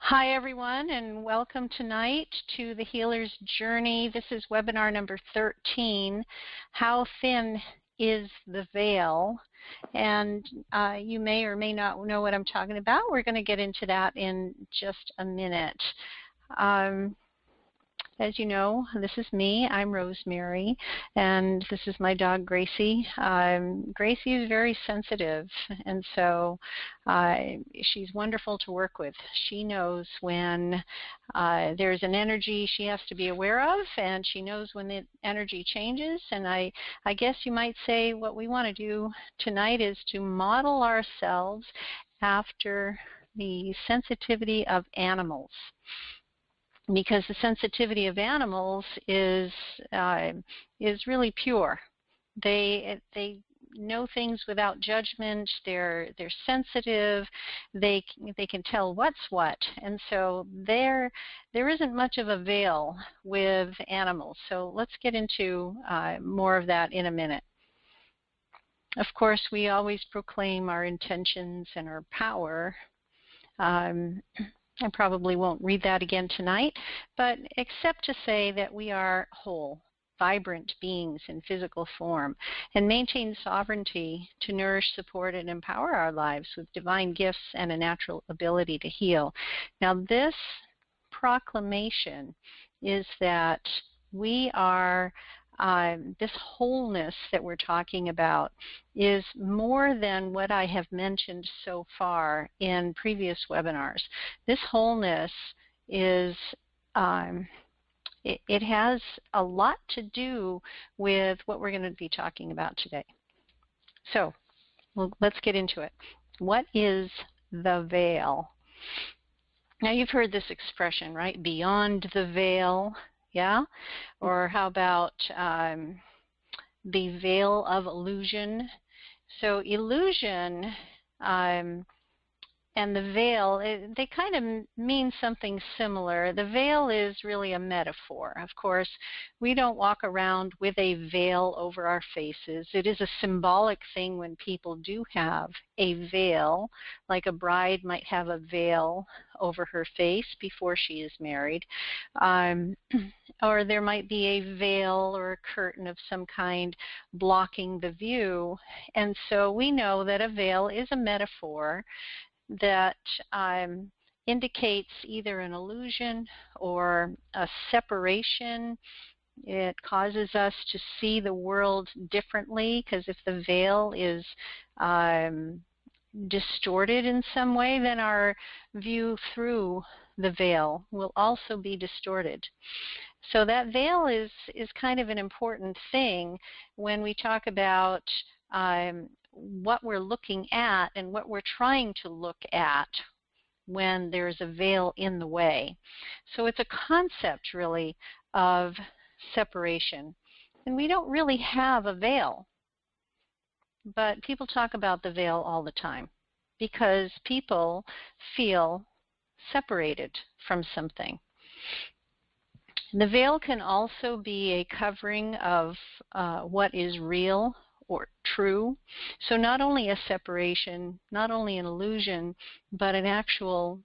Hi, everyone, and welcome tonight to the Healer's Journey. This is webinar number 13, How Thin is the Veil? And you may or may not know what I'm talking about. We're going to get into that in just a minute. As you know, this is me. I'm Rosemary, and this is my dog, Gracie. Gracie is very sensitive, and so she's wonderful to work with. She knows when there's an energy she has to be aware of, and she knows when the energy changes. And I guess you might say what we want to do tonight is to model ourselves after the sensitivity of animals, because the sensitivity of animals is really pure. They know things without judgment. They're sensitive. They can tell what's what, and so there isn't much of a veil with animals. So let's get into more of that in a minute. Of course, we always proclaim our intentions and our power. I probably won't read that again tonight, but except to say that we are whole, vibrant beings in physical form and maintain sovereignty to nourish, support, and empower our lives with divine gifts and a natural ability to heal. Now, this proclamation is that we are this wholeness that we're talking about is more than what I have mentioned so far in previous webinars. This wholeness is, it has a lot to do with what we're going to be talking about today. So let's get into it. What is the veil? Now, you've heard this expression, right? Beyond the veil. Yeah? Or how about the veil of illusion? So illusion and the veil, they kind of mean something similar. The veil is really a metaphor. Of course, we don't walk around with a veil over our faces. It is a symbolic thing when people do have a veil, like a bride might have a veil over her face before she is married. Or there might be a veil or a curtain of some kind blocking the view. And so we know that a veil is a metaphor that indicates either an illusion or a separation. It causes us to see the world differently, because if the veil is distorted in some way, then our view through the veil will also be distorted. So that veil is kind of an important thing when we talk about what we're looking at and what we're trying to look at when there's a veil in the way. So it's a concept, really, of separation. And we don't really have a veil, but people talk about the veil all the time because people feel separated from something. The veil can also be a covering of what is real or true. So not only a separation, not only an illusion, but an actual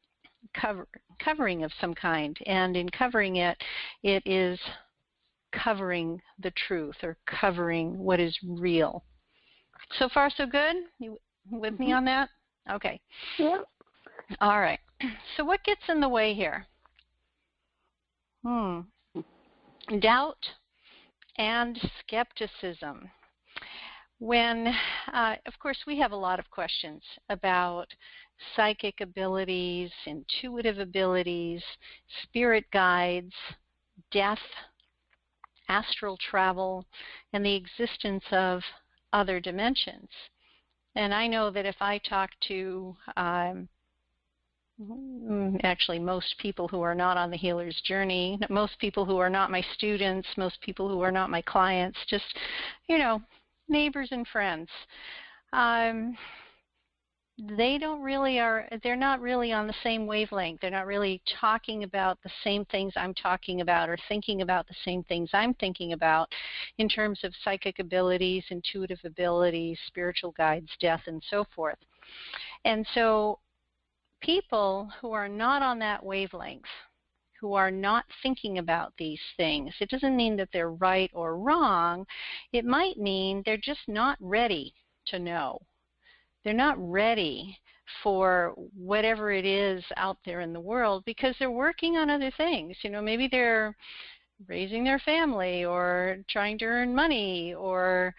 covering of some kind. And in covering it, it is covering the truth or covering what is real. So far, so good? You with me on that? Okay. Yeah. All right. So what gets in the way here? Doubt and skepticism. When, of course, we have a lot of questions about psychic abilities, intuitive abilities, spirit guides, death, astral travel, and the existence of other dimensions. And I know that if I talk to actually most people who are not on the healer's journey, most people who are not my students, most people who are not my clients, just, neighbors and friends, they're not really on the same wavelength. They're not really talking about the same things I'm talking about or thinking about the same things I'm thinking about in terms of psychic abilities, intuitive abilities, spiritual guides, death, and so forth. And so people who are not on that wavelength, who are not thinking about these things, it doesn't mean that they're right or wrong. It might mean they're just not ready to know. They're not ready for whatever it is out there in the world because they're working on other things. Maybe they're raising their family or trying to earn money or,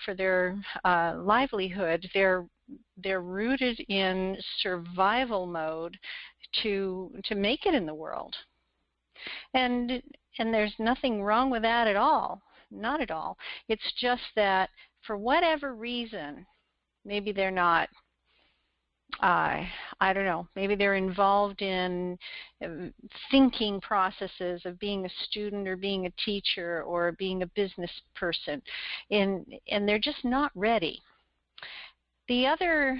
for their livelihood. They're rooted in survival mode to make it in the world. And there's nothing wrong with that at all. Not at all. It's just that for whatever reason, maybe they're not, I don't know, maybe they're involved in thinking processes of being a student or being a teacher or being a business person, and they're just not ready. The other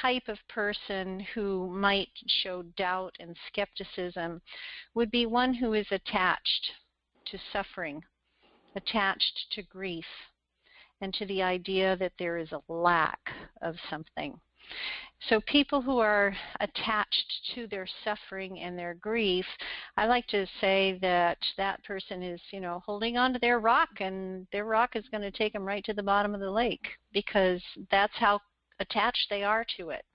type of person who might show doubt and skepticism would be one who is attached to suffering, attached to grief, and to the idea that there is a lack of something. So people who are attached to their suffering and their grief, I like to say that that person is, holding on to their rock, and their rock is going to take them right to the bottom of the lake because that's how attached they are to it.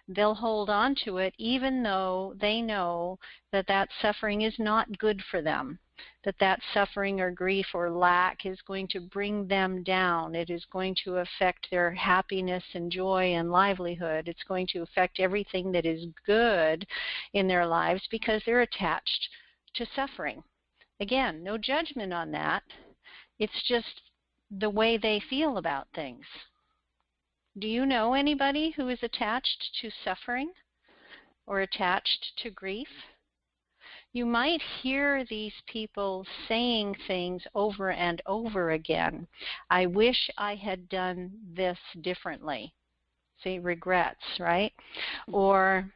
They'll hold on to it even though they know that that suffering is not good for them, that suffering or grief or lack is going to bring them down. It is going to affect their happiness and joy and livelihood. It's going to affect everything that is good in their lives because they're attached to suffering. Again, no judgment on that. It's just the way they feel about things. Do you know anybody who is attached to suffering or attached to grief? You might hear these people saying things over and over again. I wish I had done this differently. See, regrets, right? Or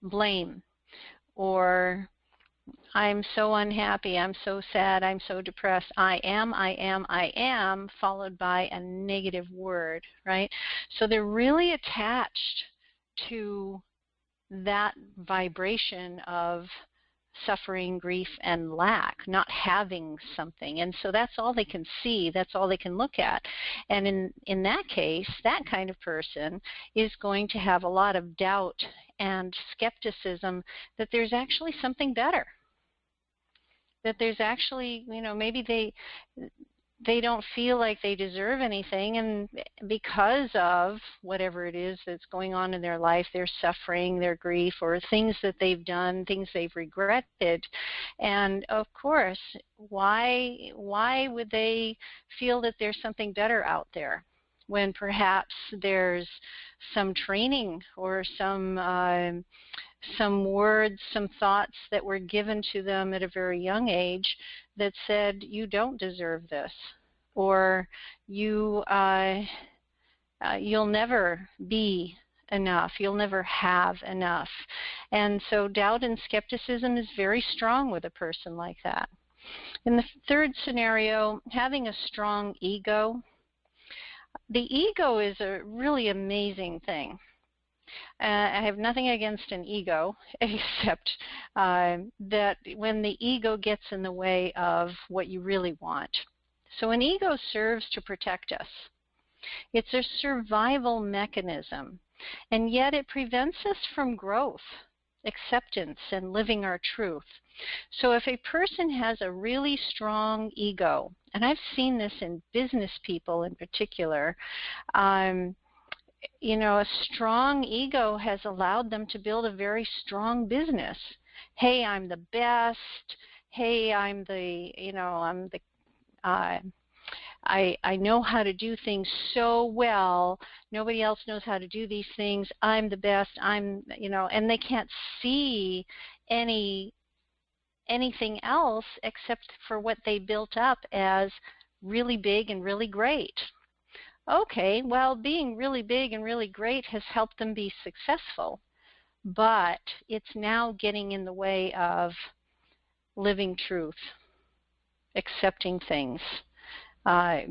blame, or I'm so unhappy, I'm so sad, I'm so depressed, I am, followed by a negative word, right? So they're really attached to that vibration of suffering, grief, and lack, not having something. And so that's all they can see, that's all they can look at. And in that case, that kind of person is going to have a lot of doubt and skepticism that there's actually something better. That there's actually, maybe they don't feel like they deserve anything, and because of whatever it is that's going on in their life, their suffering, their grief, or things that they've done, things they've regretted. And of course, why would they feel that there's something better out there when perhaps there's some training or some words, some thoughts that were given to them at a very young age that said, you don't deserve this, or you'll never be enough, you'll never have enough. And so doubt and skepticism is very strong with a person like that. In the third scenario, having a strong ego. The ego is a really amazing thing. I have nothing against an ego, except that when the ego gets in the way of what you really want. So an ego serves to protect us. It's a survival mechanism, and yet it prevents us from growth, acceptance, and living our truth. So if a person has a really strong ego, and I've seen this in business people in particular, a strong ego has allowed them to build a very strong business. Hey, I'm the best. Hey, I'm the, I know how to do things so well. Nobody else knows how to do these things. I'm the best. And they can't see anything else except for what they built up as really big and really great. Okay, well, being really big and really great has helped them be successful, but it's now getting in the way of living truth, accepting things,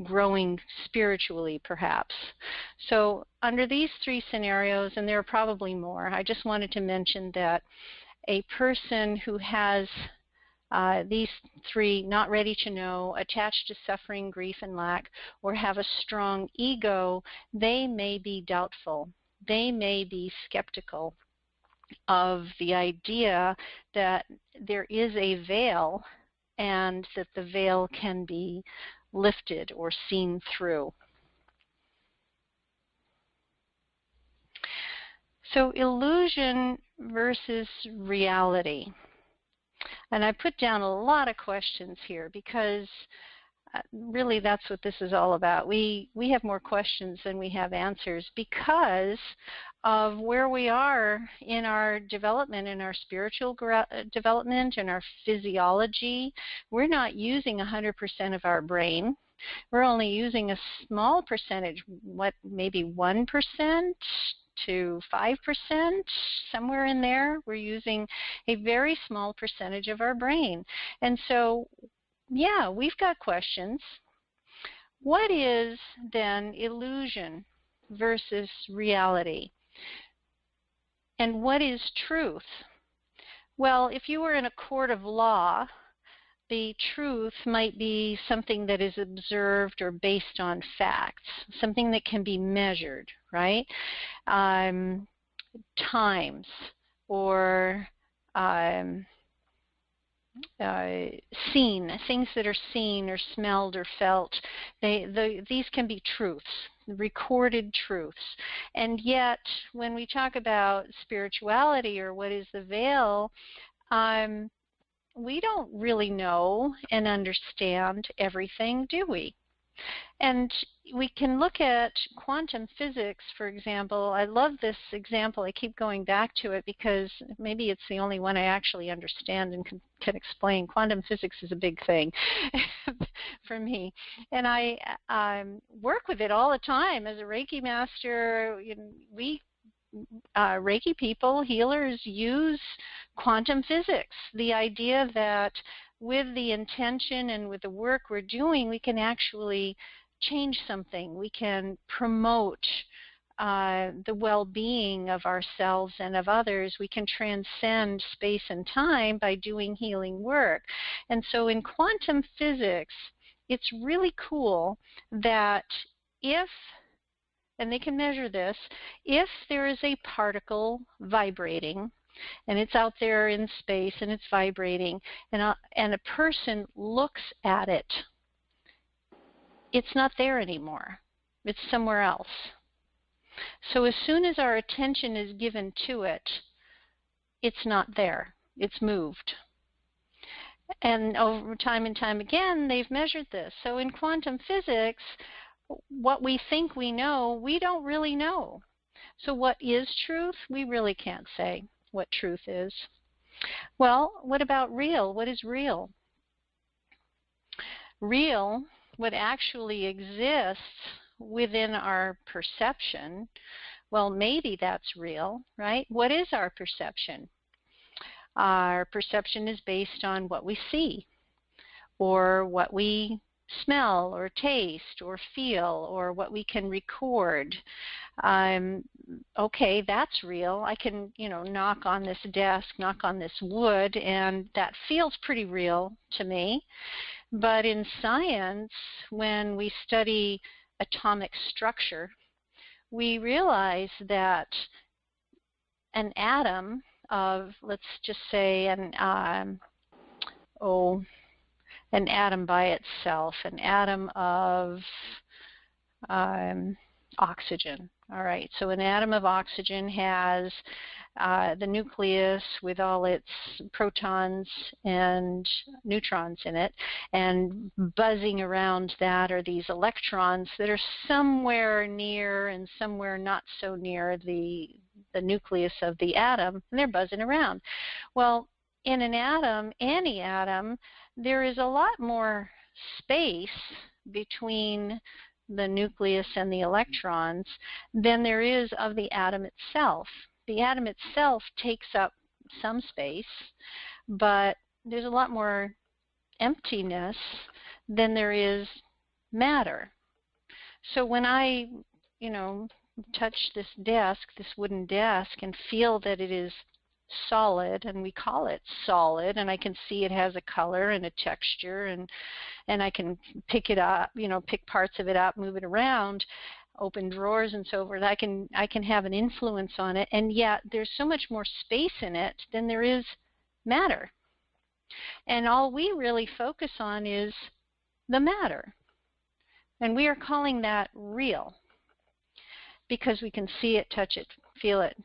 growing spiritually, perhaps. So under these three scenarios, and there are probably more, I just wanted to mention that a person who has these three, not ready to know, attached to suffering, grief, and lack, or have a strong ego, they may be doubtful. They may be skeptical of the idea that there is a veil and that the veil can be lifted or seen through. So illusion versus reality. And I put down a lot of questions here because really that's what this is all about. We have more questions than we have answers because of where we are in our development, in our spiritual development, in our physiology. We're not using 100% of our brain. We're only using a small percentage, maybe 1% to 5%, somewhere in there. We're using a very small percentage of our brain. And so, yeah, we've got questions. What is then illusion versus reality? And what is truth? Well, if you were in a court of law, the truth might be something that is observed or based on facts, something that can be measured, right? Times or seen, things that are seen or smelled or felt. These can be truths, recorded truths. And yet, when we talk about spirituality or what is the veil, we don't really know and understand everything, do we? And we can look at quantum physics, for example. I love this example. I keep going back to it because maybe it's the only one I actually understand and can explain. Quantum physics is a big thing for me. And I work with it all the time as a Reiki master. We Reiki people, healers, use quantum physics. The idea that with the intention and with the work we're doing, we can actually change something. We can promote the well-being of ourselves and of others. We can transcend space and time by doing healing work. And so in quantum physics, it's really cool that if, and they can measure this, if there is a particle vibrating, and it's out there in space and it's vibrating, and a person looks at it, it's not there anymore. It's somewhere else. So as soon as our attention is given to it, it's not there. It's moved. And over time and time again, they've measured this. So in quantum physics, what we think we know, we don't really know. So what is truth? We really can't say what truth is. Well, what about real? What is real? Real, what actually exists within our perception, well, maybe that's real, right? What is our perception? Our perception is based on what we see, or what we smell, or taste, or feel, or what we can record. Okay, that's real. I can, knock on this desk, knock on this wood, and that feels pretty real to me. But in science, when we study atomic structure, we realize that an atom of, let's just say, an atom by itself, an atom of oxygen. All right, so an atom of oxygen has the nucleus with all its protons and neutrons in it, and buzzing around that are these electrons that are somewhere near and somewhere not so near the nucleus of the atom, and they're buzzing around. Well, in an atom, any atom, there is a lot more space between the nucleus and the electrons than there is of the atom itself. The atom itself takes up some space, but there's a lot more emptiness than there is matter. So when I, touch this desk, this wooden desk, and feel that it is solid, and we call it solid, and I can see it has a color and a texture, and I can pick it up, pick parts of it up, move it around, open drawers and so forth. I can have an influence on it, and yet there's so much more space in it than there is matter. And all we really focus on is the matter. And we are calling that real because we can see it, touch it, feel it.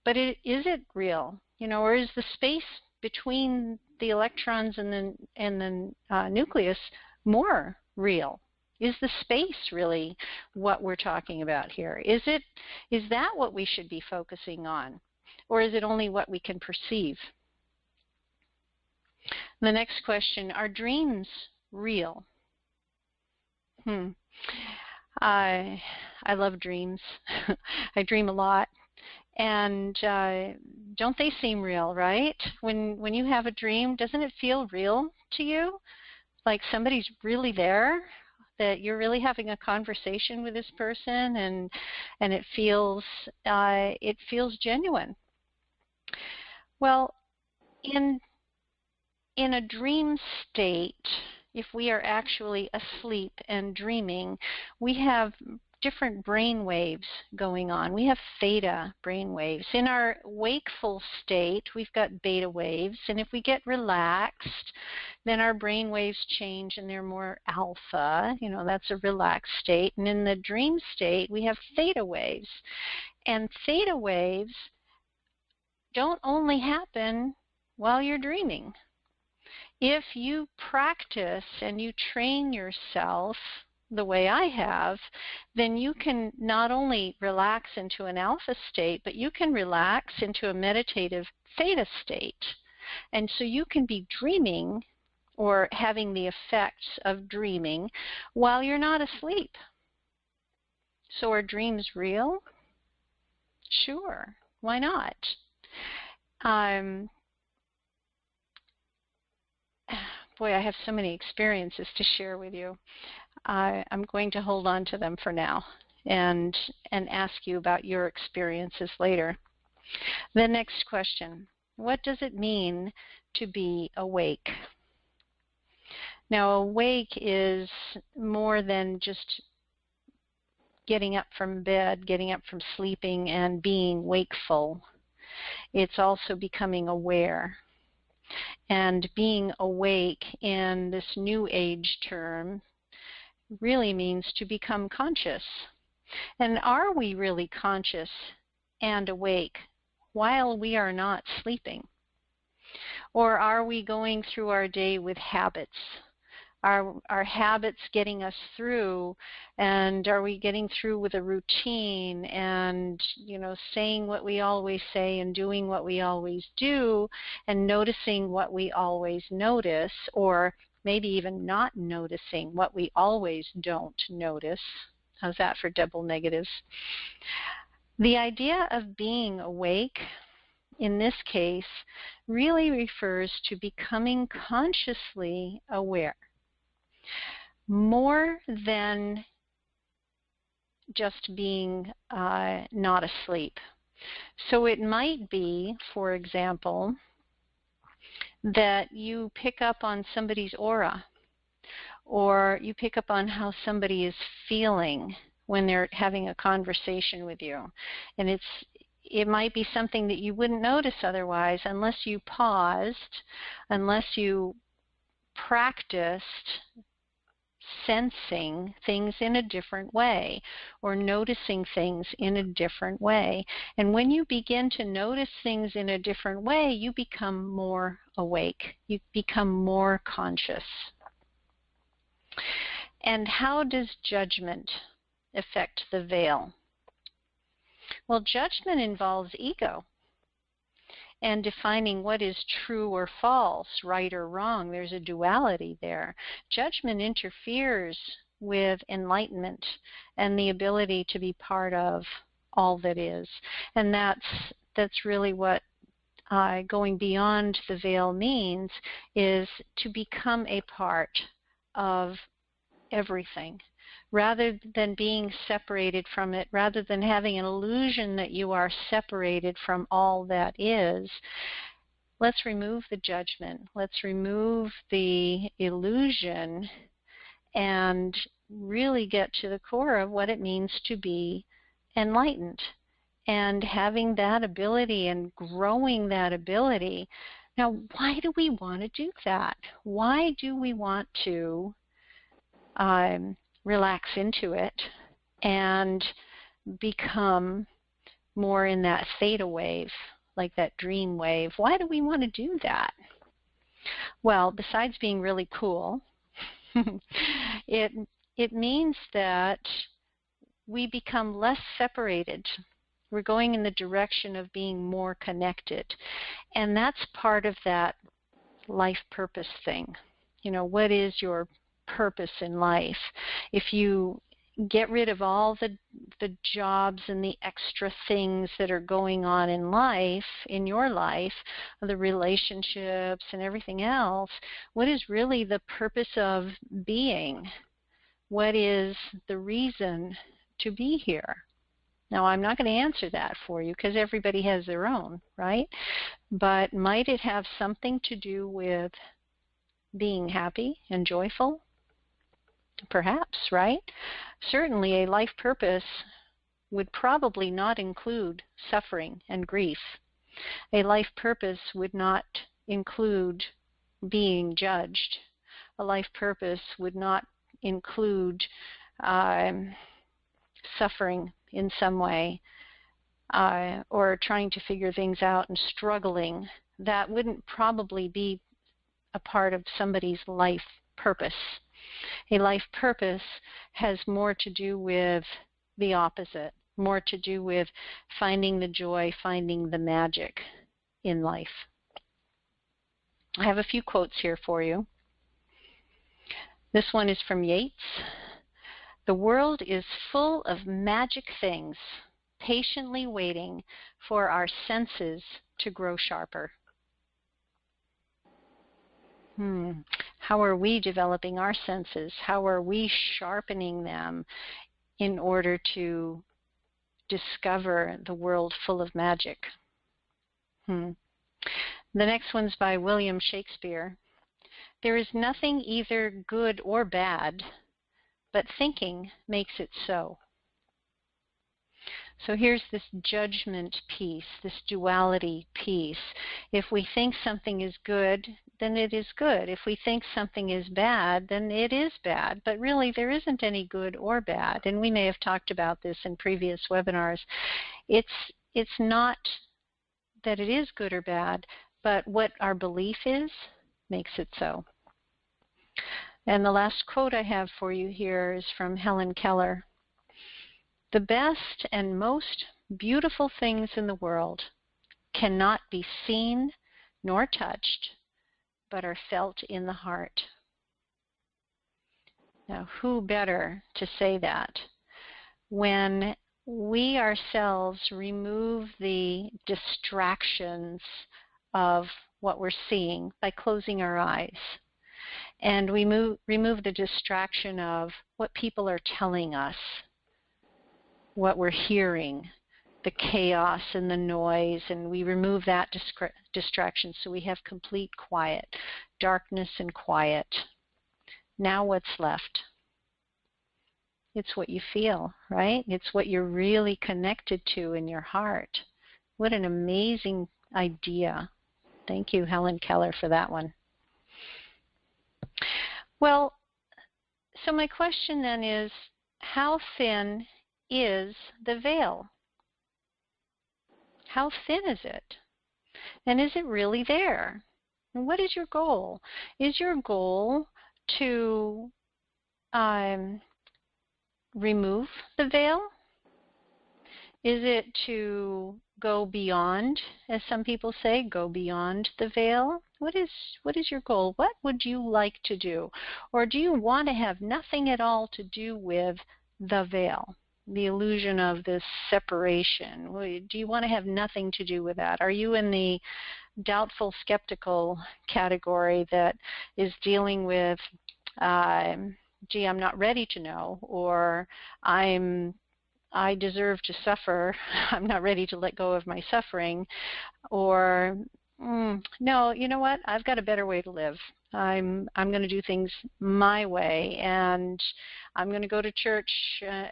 But is it real? Or is the space between the electrons and the nucleus more real? Is the space really what we're talking about here? Is that what we should be focusing on? Or is it only what we can perceive? The next question, are dreams real? I love dreams. I dream a lot. And don't they seem real, right? When you have a dream, doesn't it feel real to you? Like somebody's really there, that you're really having a conversation with this person, and it feels genuine. Well, in a dream state, if we are actually asleep and dreaming, we have different brain waves going on. We have theta brain waves. In our wakeful state, we've got beta waves, and if we get relaxed, then our brain waves change and they're more alpha. That's a relaxed state. And in the dream state, we have theta waves. And theta waves don't only happen while you're dreaming. If you practice and you train yourself the way I have, then you can not only relax into an alpha state, but you can relax into a meditative theta state. And so you can be dreaming or having the effects of dreaming while you're not asleep. So are dreams real? Sure. Why not? Boy, I have so many experiences to share with you. I'm going to hold on to them for now and ask you about your experiences later. The next question, what does it mean to be awake? Now, awake is more than just getting up from bed, getting up from sleeping and being wakeful. It's also becoming aware. And being awake in this new age term really means to become conscious. And are we really conscious and awake while we are not sleeping? Or are we going through our day with habits? Are habits getting us through, and are we getting through with a routine and, saying what we always say and doing what we always do and noticing what we always notice, or maybe even not noticing what we always don't notice? How's that for double negatives? The idea of being awake in this case really refers to becoming consciously aware. More than just being not asleep. So it might be, for example, that you pick up on somebody's aura, or you pick up on how somebody is feeling when they're having a conversation with you. And it might be something that you wouldn't notice otherwise unless you paused, unless you practiced sensing things in a different way or noticing things in a different way. And when you begin to notice things in a different way, you become more awake. You become more conscious. And how does judgment affect the veil? Well, judgment involves ego and defining what is true or false, right or wrong. There's a duality there. Judgment interferes with enlightenment and the ability to be part of all that is. And that's really what going beyond the veil means, is to become a part of everything, rather than being separated from it, rather than having an illusion that you are separated from all that is. Let's remove the judgment. Let's remove the illusion and really get to the core of what it means to be enlightened. And having that ability and growing that ability. Now, why do we want to do that? Why do we want to relax into it and become more in that theta wave, like that dream wave? Why do we want to do that? Well, besides being really cool, it means that we become less separated. We're going in the direction of being more connected. And that's part of that life purpose thing. You know, what is your purpose in life? If you get rid of all the jobs and the extra things that are going on in life, in your life, the relationships and everything else, what is really the purpose of being? What is the reason to be here? Now, I'm not going to answer that for you because everybody has their own, right? But might it have something to do with being happy and joyful? Perhaps, right? Certainly a life purpose would probably not include suffering and grief. A life purpose would not include being judged. A life purpose would not include suffering in some way or trying to figure things out and struggling. That wouldn't probably be a part of somebody's life purpose. A life purpose has more to do with the opposite, more to do with finding the joy, finding the magic in life. I have a few quotes here for you. This one is from Yeats. The world is full of magic things, patiently waiting for our senses to grow sharper. How are we developing our senses? How are we sharpening them in order to discover the world full of magic? The next one's by William Shakespeare. There is nothing either good or bad, but thinking makes it so. So here's this judgment piece, this duality piece. If we think something is good, then it is good. If we think something is bad, then it is bad. But really, there isn't any good or bad. And we may have talked about this in previous webinars. It's not that it is good or bad, but what our belief is makes it so. And the last quote I have for you here is from Helen Keller. The best and most beautiful things in the world cannot be seen nor touched, but are felt in the heart. Now, who better to say that? When we ourselves remove the distractions of what we're seeing by closing our eyes, and we remove the distraction of what people are telling us, what we're hearing, the chaos and the noise, and we remove that distraction so we have complete quiet, darkness and quiet. Now what's left? It's what you feel, right? It's what you're really connected to in your heart. What an amazing idea. Thank you, Helen Keller, for that one. Well, so my question then is, how thin is the veil? How thin is it? And is it really there? And what is your goal? Is your goal to remove the veil? Is it to go beyond, as some people say, go beyond the veil? What is your goal? What would you like to do? Or do you want to have nothing at all to do with the veil, the illusion of this separation? Do you want to have nothing to do with that? Are you in the doubtful, skeptical category that is dealing with gee, I'm not ready to know, or I deserve to suffer. I'm not ready to let go of my suffering, or no, you know what? I've got a better way to live. I'm going to do things my way, and I'm going to go to church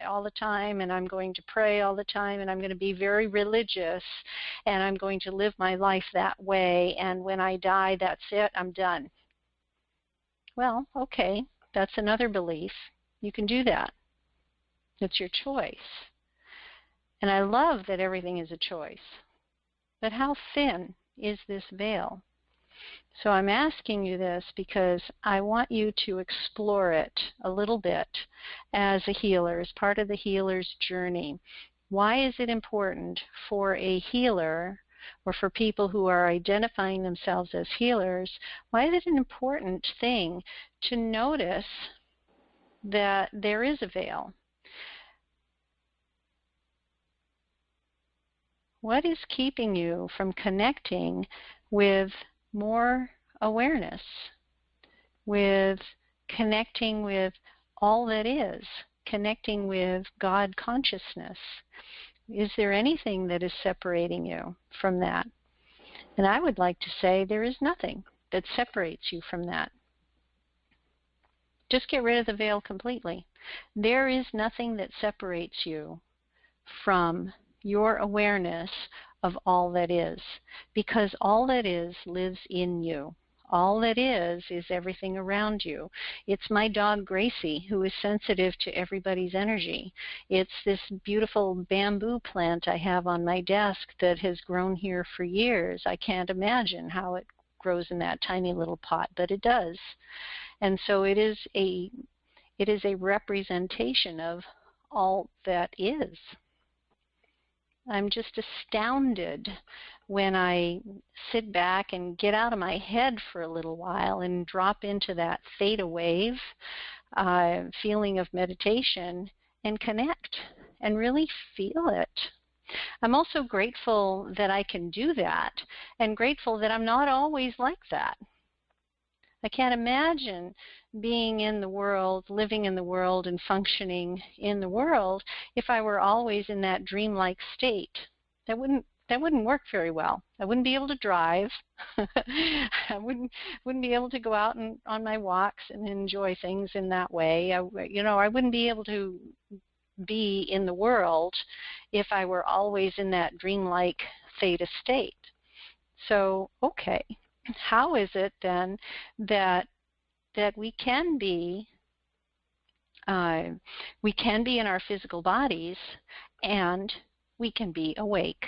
all the time, and I'm going to pray all the time, and I'm going to be very religious, and I'm going to live my life that way, and when I die, that's it, I'm done. Well, okay, that's another belief. You can do that. It's your choice. And I love that everything is a choice. But how thin is this veil? So I'm asking you this because I want you to explore it a little bit as a healer, as part of the healer's journey. Why is it important for a healer, or for people who are identifying themselves as healers, why is it an important thing to notice that there is a veil? What is keeping you from connecting with more awareness, with connecting with all that is, connecting with God consciousness? Is there anything that is separating you from that? And I would like to say there is nothing that separates you from that. Just get rid of the veil completely. There is nothing that separates you from your awareness of all that is, because all that is lives in you. All that is everything around you. It's my dog Gracie, who is sensitive to everybody's energy. It's this beautiful bamboo plant I have on my desk that has grown here for years. I can't imagine how it grows in that tiny little pot, but it does. And so it is a representation of all that is. I'm just astounded when I sit back and get out of my head for a little while and drop into that theta wave feeling of meditation and connect and really feel it. I'm also grateful that I can do that, and grateful that I'm not always like that. I can't imagine being in the world, living in the world, and functioning in the world if I were always in that dreamlike state. That wouldn't work very well. I wouldn't be able to drive. I wouldn't be able to go out and on my walks and enjoy things in that way. I wouldn't be able to be in the world if I were always in that dreamlike theta state. So, okay. How is it then that we can be in our physical bodies and we can be awake?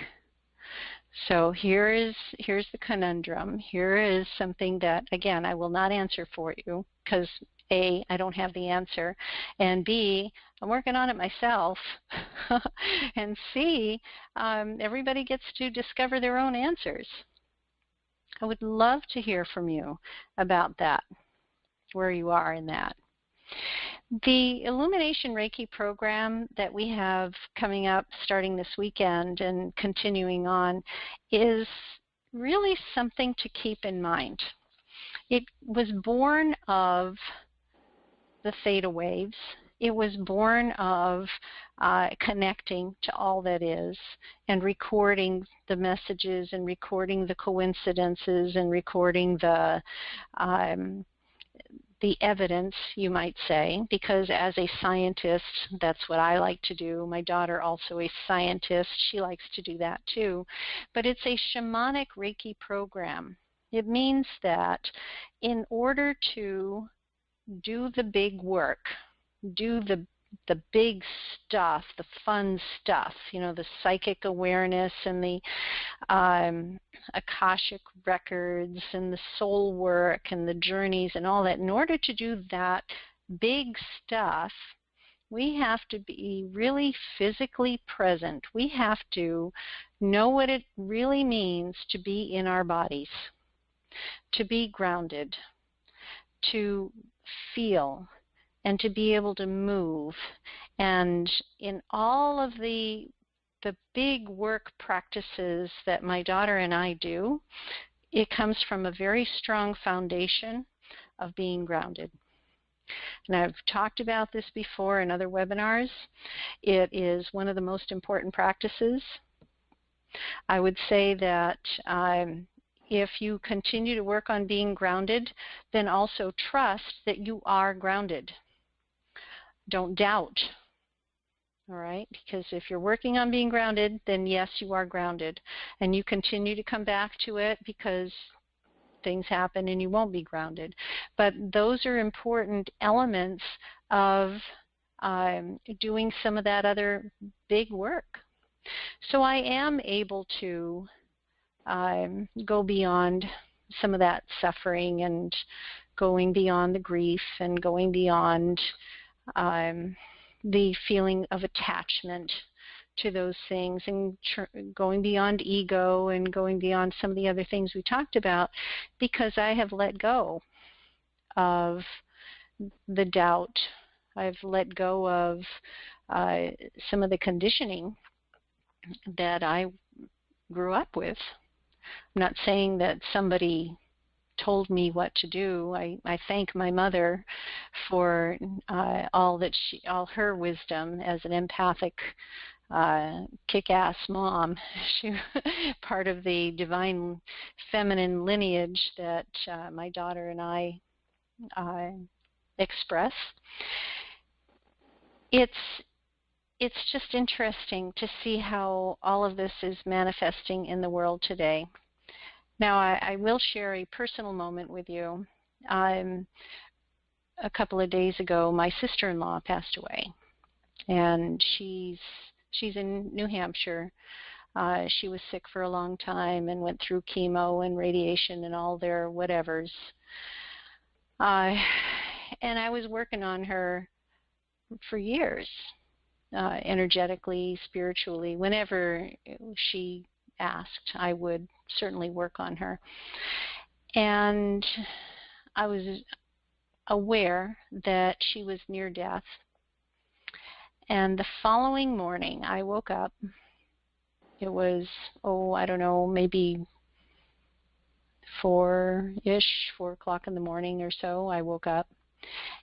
So here's the conundrum. Here is something that, again, I will not answer for you because A, I don't have the answer, and B, I'm working on it myself, and C, everybody gets to discover their own answers. I would love to hear from you about that, where you are in that. The Illumination Reiki program that we have coming up starting this weekend and continuing on is really something to keep in mind. It was born of the theta waves. It was born of connecting to all that is and recording the messages and recording the coincidences and recording the evidence, you might say, because as a scientist, that's what I like to do. My daughter, also a scientist, she likes to do that too. But it's a shamanic Reiki program. It means that in order to do the big work, do the big stuff, the fun stuff, the psychic awareness and the Akashic records and the soul work and the journeys and all that. In order to do that big stuff, we have to be really physically present. We have to know what it really means to be in our bodies, to be grounded, to feel, and to be able to move. And in all of the big work practices that my daughter and I do, it comes from a very strong foundation of being grounded. And I've talked about this before in other webinars. It is one of the most important practices. I would say that if you continue to work on being grounded, then also trust that you are grounded. Don't doubt, all right? Because if you're working on being grounded, then yes, you are grounded. And you continue to come back to it because things happen and you won't be grounded. But those are important elements of doing some of that other big work. So I am able to go beyond some of that suffering and going beyond the grief and going beyond the feeling of attachment to those things and going beyond ego and going beyond some of the other things we talked about, because I have let go of the doubt. I've let go of some of the conditioning that I grew up with. I'm not saying that somebody told me what to do. I thank my mother for all her wisdom as an empathic, kick-ass mom. She part of the divine feminine lineage that my daughter and I express. It's just interesting to see how all of this is manifesting in the world today. Now, I will share a personal moment with you. A couple of days ago, my sister-in-law passed away, and she's in New Hampshire. She was sick for a long time and went through chemo and radiation and all their whatevers. And I was working on her for years, energetically, spiritually. Whenever she asked, I would certainly work on her. And I was aware that she was near death. And the following morning, I woke up. It was, I don't know, maybe 4 o'clock in the morning or so. I woke up.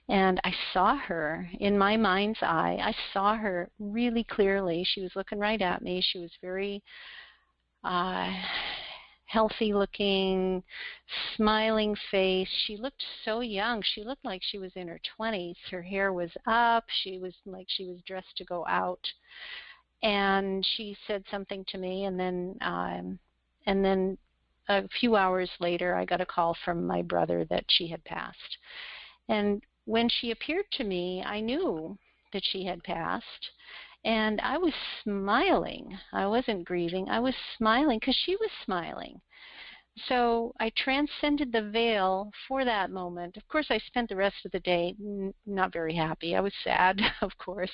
And I saw her in my mind's eye. I saw her really clearly. She was looking right at me. She was very healthy looking, smiling face. She looked so young. She looked like she was in her 20s. Her hair was up. She was like she was dressed to go out. And she said something to me, and then a few hours later, I got a call from my brother that she had passed. And when she appeared to me, I knew that she had passed. And I was smiling. I wasn't grieving. I was smiling because she was smiling. So I transcended the veil for that moment. Of course, I spent the rest of the day not very happy. I was sad, of course.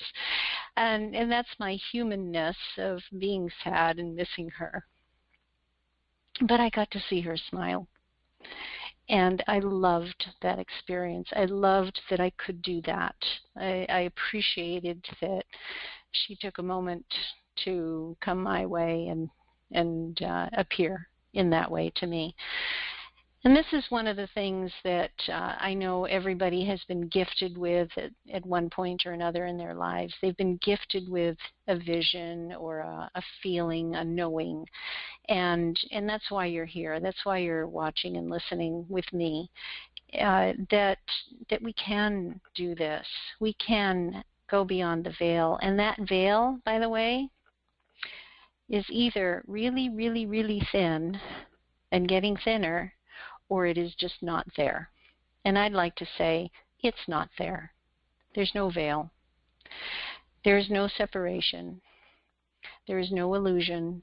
And that's my humanness of being sad and missing her. But I got to see her smile. And I loved that experience. I loved that I could do that. I appreciated that she took a moment to come my way and appear in that way to me. And this is one of the things that I know everybody has been gifted with at one point or another in their lives. They've been gifted with a vision or a feeling, a knowing. And that's why you're here. That's why you're watching and listening with me, that we can do this. We can go beyond the veil. And that veil, by the way, is either really, really, really thin and getting thinner, or it is just not there. And I'd like to say it's not there. There's no veil. There's no separation. There is no illusion,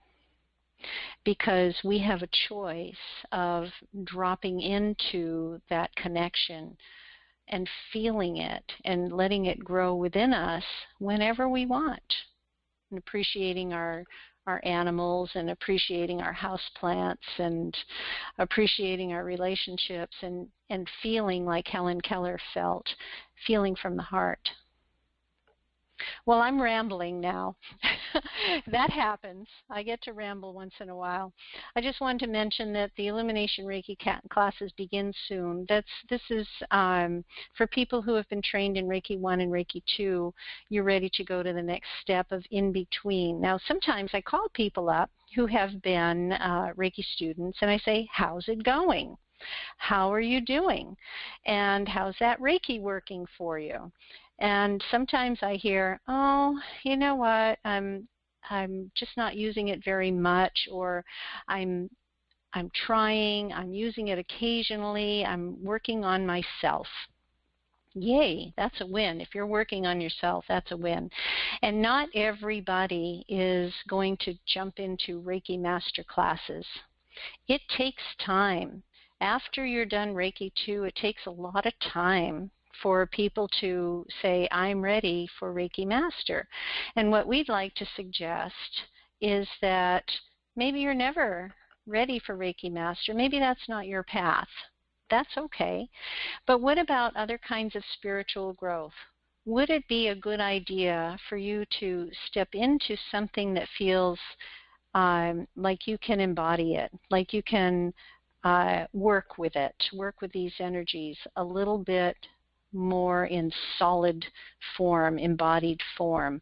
because we have a choice of dropping into that connection and feeling it and letting it grow within us whenever we want, and appreciating our animals and appreciating our houseplants and appreciating our relationships and feeling like Helen Keller felt, feeling from the heart. Well, I'm rambling now. That happens. I get to ramble once in a while. I just wanted to mention that the Illumination Reiki classes begin soon. This is for people who have been trained in Reiki 1 and Reiki 2. You're ready to go to the next step of in between. Now, sometimes I call people up who have been Reiki students, and I say, how's it going? How are you doing? And how's that Reiki working for you? And sometimes I hear, oh, you know what, I'm just not using it very much, or I'm trying, I'm using it occasionally, I'm working on myself. Yay, that's a win. If you're working on yourself, that's a win. And not everybody is going to jump into Reiki master classes. It takes time. After you're done Reiki 2, it takes a lot of time for people to say, I'm ready for Reiki Master. And what we'd like to suggest is that maybe you're never ready for Reiki Master. Maybe that's not your path. That's okay. But what about other kinds of spiritual growth? Would it be a good idea for you to step into something that feels like you can embody it, like you can work with it, work with these energies a little bit more in solid form, embodied form?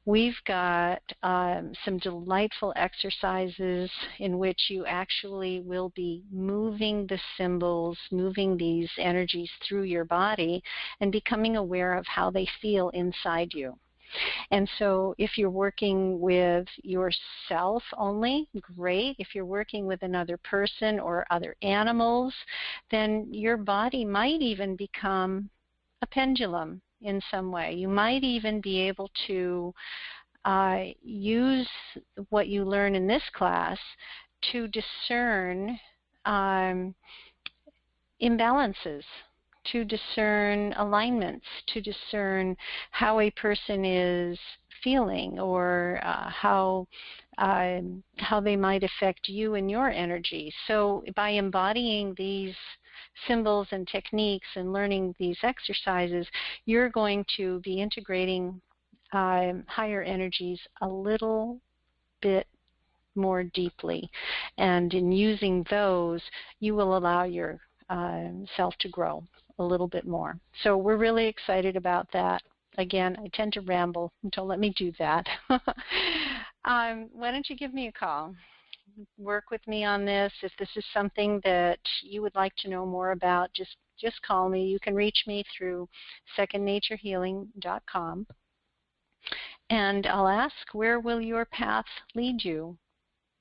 We've got some delightful exercises in which you actually will be moving the symbols, moving these energies through your body and becoming aware of how they feel inside you. And so if you're working with yourself only, great. If you're working with another person or other animals, then your body might even become a pendulum in some way. You might even be able to use what you learn in this class to discern imbalances, to discern alignments, to discern how a person is feeling, or how they might affect you and your energy. So by embodying these symbols and techniques and learning these exercises, you're going to be integrating higher energies a little bit more deeply. And in using those, you will allow your self to grow a little bit more. So we're really excited about that. Again, I tend to ramble, don't let me do that. Why don't you give me a call? Work with me on this. If this is something that you would like to know more about, just call me. You can reach me through secondnaturehealing.com. And I'll ask, where will your path lead you?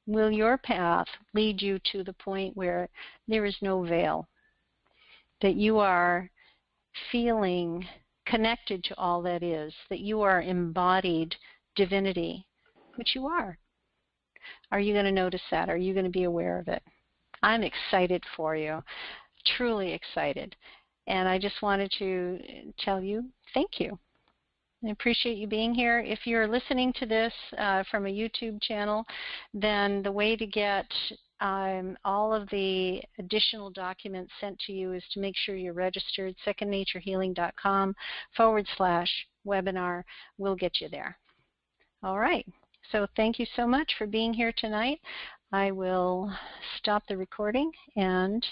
Will your path lead you to the point where there is no veil, that you are feeling connected to all that is, that you are embodied divinity, which you are? Are you going to notice that? Are you going to be aware of it? I'm excited for you, truly excited. And I just wanted to tell you thank you. I appreciate you being here. If you're listening to this from a YouTube channel, then the way to get all of the additional documents sent to you is to make sure you're registered. secondnaturehealing.com/webinar will get you there. All right. So thank you so much for being here tonight. I will stop the recording and